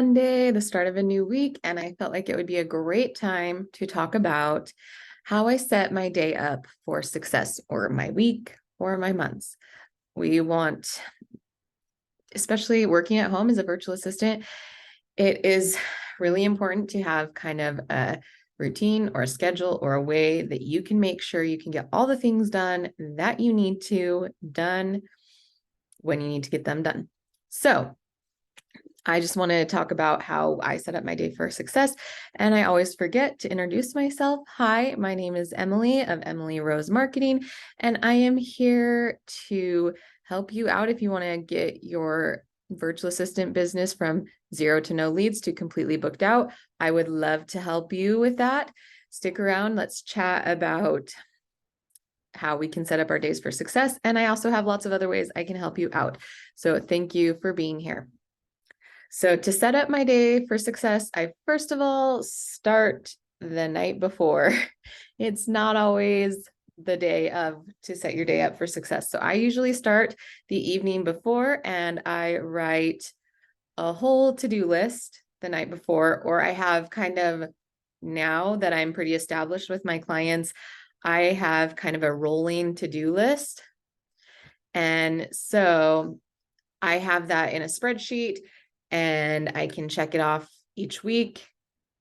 Monday, the start of a new week, and I felt like it would be a great time to talk about how I set my day up for success, or my week, or my months. We want, especially working at home as a virtual assistant, it is really important to have kind of a routine or a schedule or a way that you can make sure you can get all the things done that you need to done when you need to get them done. So I just want to talk about how I set up my day for success. And I always forget to introduce myself. Hi, my name is Emily of Emily Rose Marketing, and I am here to help you out if you want to get your virtual assistant business from 0 to no leads to completely booked out. I would love to help you with that. Stick around. Let's chat about how we can set up our days for success. And I also have lots of other ways I can help you out. So thank you for being here. So to set up my day for success, I first of all start the night before. It's not always the day of to set your day up for success. So I usually start the evening before and I write a whole to-do list the night before, or I have kind of, now that I'm pretty established with my clients, I have kind of a rolling to-do list. And so I have that in a spreadsheet and I can check it off each week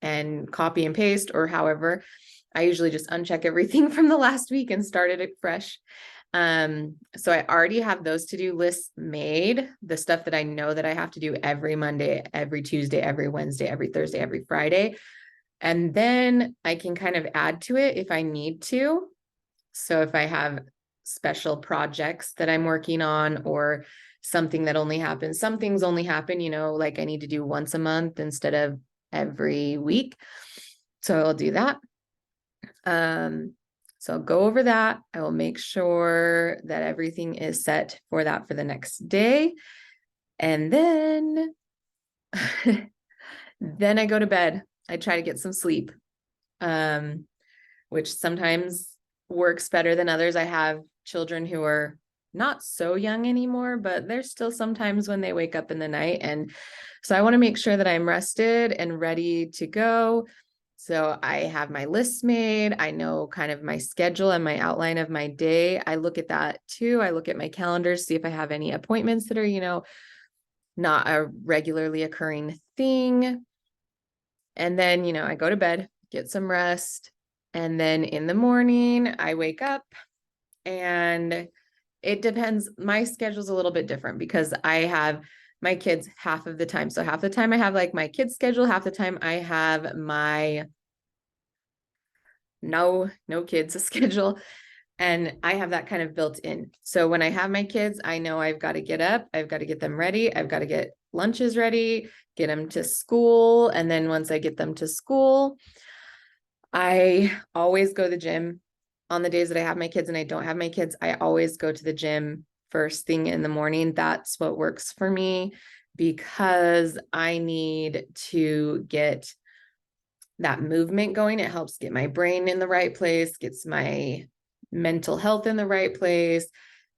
and copy and paste, or however. I usually just uncheck everything from the last week and started it fresh. So I already have those to-do lists made, the stuff that I know that I have to do every Monday, every Tuesday, every Wednesday, every Thursday, every Friday. And then I can kind of add to it if I need to. So if I have special projects that I'm working on, or something that only happens, some things only happen, like I need to do once a month instead of every week. So I'll do that. So I'll go over that. I will make sure that everything is set for that for the next day. And then, then I go to bed. I try to get some sleep, which sometimes works better than others. I have children who are not so young anymore, but there's still sometimes when they wake up in the night. And so I want to make sure that I'm rested and ready to go. So I have my lists made. I know kind of my schedule and my outline of my day. I look at that too. I look at my calendar, see if I have any appointments that are, not a regularly occurring thing. And then, I go to bed, get some rest. And then in the morning, I wake up, and it depends. My schedule's a little bit different because I have my kids half of the time. So half the time I have like my kids' schedule, half the time I have my no kids schedule. And I have that kind of built in. So when I have my kids, I know I've got to get up, I've got to get them ready, I've got to get lunches ready, get them to school. And then once I get them to school, I always go to the gym. On the days that I have my kids and I don't have my kids, I always go to the gym first thing in the morning. That's what works for me because I need to get that movement going. It helps get my brain in the right place, gets my mental health in the right place.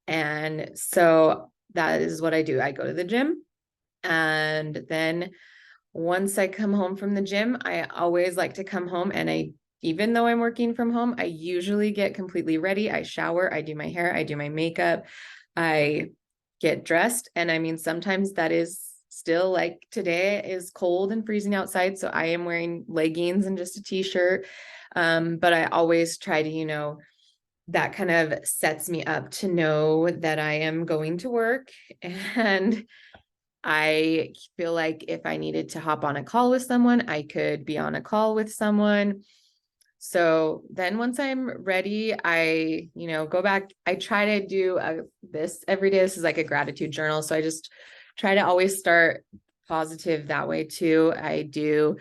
And so that is what I do. I go to the gym, and then once I come home from the gym, I always like to come home, and even though I'm working from home, I usually get completely ready. I shower, I do my hair, I do my makeup, I get dressed. And I mean, sometimes that is still, like today is cold and freezing outside. So I am wearing leggings and just a t-shirt. But I always try to, that kind of sets me up to know that I am going to work. And I feel like if I needed to hop on a call with someone, I could be on a call with someone. So then once I'm ready, I, go back. I try to do this every day. This is like a gratitude journal. So I just try to always start positive that way too. I do.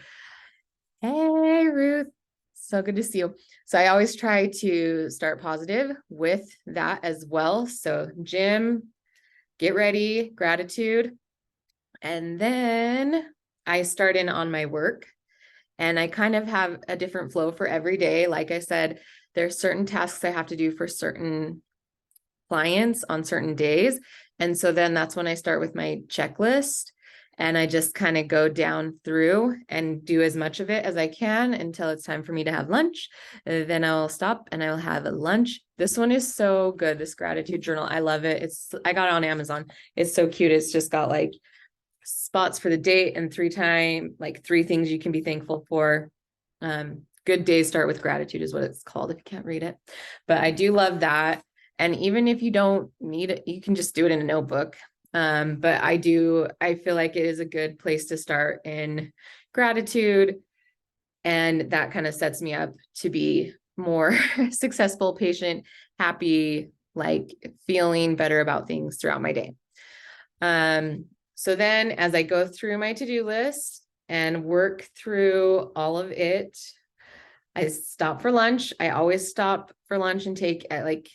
Hey, Ruth. So good to see you. So I always try to start positive with that as well. So gym, get ready, gratitude. And then I start in on my work. And I kind of have a different flow for every day. Like I said, there's certain tasks I have to do for certain clients on certain days. And so then that's when I start with my checklist. And I just kind of go down through and do as much of it as I can until it's time for me to have lunch. Then I'll stop and I'll have a lunch. This one is so good. This gratitude journal. I love it. I got it on Amazon. It's so cute. It's just got like spots for the date and three things you can be thankful for. Good days start with gratitude is what it's called if you can't read it. But I do love that. And even if you don't need it, you can just do it in a notebook. But I feel like it is a good place to start in gratitude. And that kind of sets me up to be more successful, patient, happy, like feeling better about things throughout my day. So then as I go through my to-do list and work through all of it, I stop for lunch. I always stop for lunch and take at like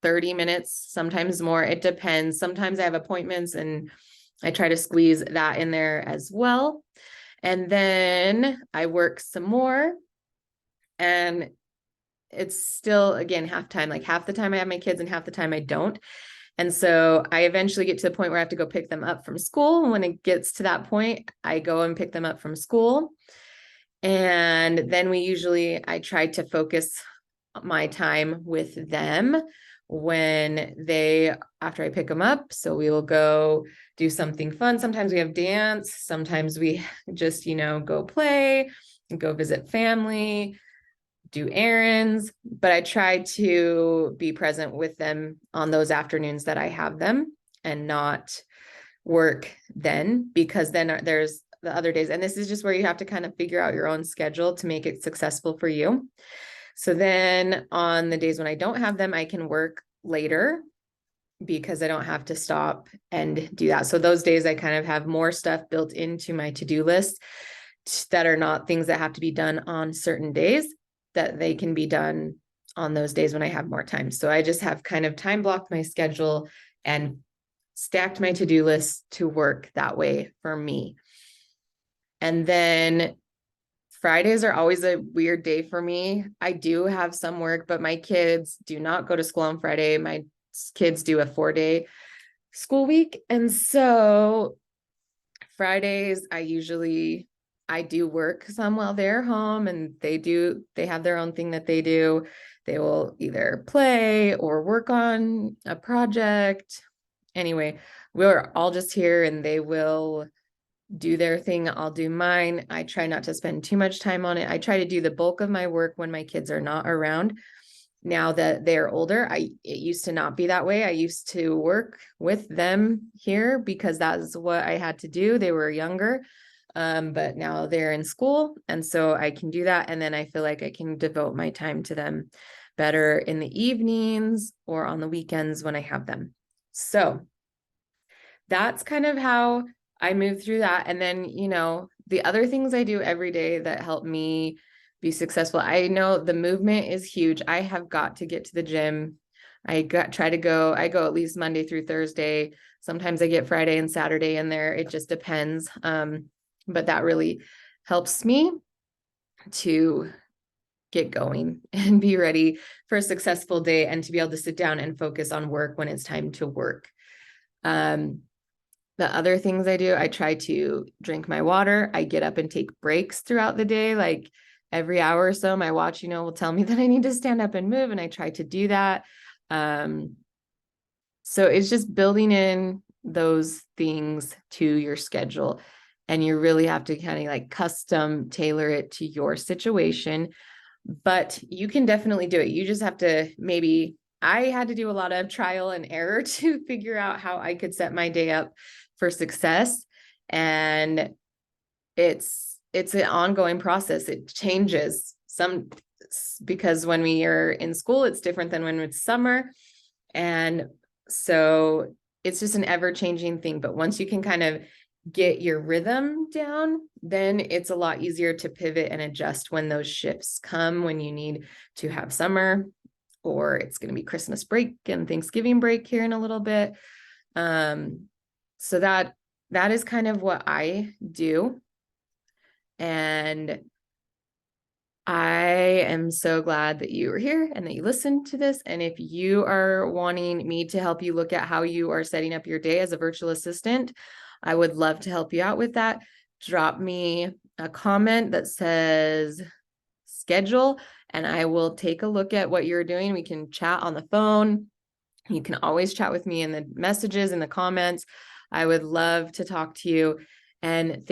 30 minutes, sometimes more. It depends. Sometimes I have appointments and I try to squeeze that in there as well. And then I work some more, and it's still, again, half time. Like half the time I have my kids and half the time I don't. And so I eventually get to the point where I have to go pick them up from school. And when it gets to that point, I go and pick them up from school. And then I try to focus my time with them after I pick them up. So we will go do something fun. Sometimes we have dance. Sometimes we just, go play and go visit family, do errands, but I try to be present with them on those afternoons that I have them and not work then, because then there's the other days. And this is just where you have to kind of figure out your own schedule to make it successful for you. So then on the days when I don't have them, I can work later because I don't have to stop and do that. So those days I kind of have more stuff built into my to-do list that are not things that have to be done on certain days, that they can be done on those days when I have more time. So I just have kind of time blocked my schedule and stacked my to-do list to work that way for me. And then Fridays are always a weird day for me. I do have some work, but my kids do not go to school on Friday. My kids do a 4-day school week. And so Fridays, I do work some while they're home, and they have their own thing that they do. They will either play or work on a project. Anyway, we're all just here and they will do their thing. I'll do mine. I try not to spend too much time on it. I try to do the bulk of my work when my kids are not around. Now that they're older, it used to not be that way. I used to work with them here because that's what I had to do. They were younger. But now they're in school, and so I can do that. And then I feel like I can devote my time to them better in the evenings or on the weekends when I have them. So that's kind of how I move through that. And then, the other things I do every day that help me be successful. I know the movement is huge. I have got to get to the gym. I go at least Monday through Thursday. Sometimes I get Friday and Saturday in there. It just depends. But that really helps me to get going and be ready for a successful day and to be able to sit down and focus on work when it's time to work. The other things I do, I try to drink my water. I get up and take breaks throughout the day. Like every hour or so, my watch, will tell me that I need to stand up and move. And I try to do that. So it's just building in those things to your schedule. And you really have to kind of like custom tailor it to your situation. But you can definitely do it. You just have to I had to do a lot of trial and error to figure out how I could set my day up for success. And it's an ongoing process. It changes because when we are in school, it's different than when it's summer. And so it's just an ever-changing thing. But once you can kind of get your rhythm down, then it's a lot easier to pivot and adjust when those shifts come, when you need to have summer, or it's going to be Christmas break and Thanksgiving break here in a little bit. So that is kind of what I do. And I am so glad that you are here and that you listened to this. And if you are wanting me to help you look at how you are setting up your day as a virtual assistant, I would love to help you out with that. Drop me a comment that says schedule, and I will take a look at what you're doing. We can chat on the phone. You can always chat with me in the messages, in the comments. I would love to talk to you. And thank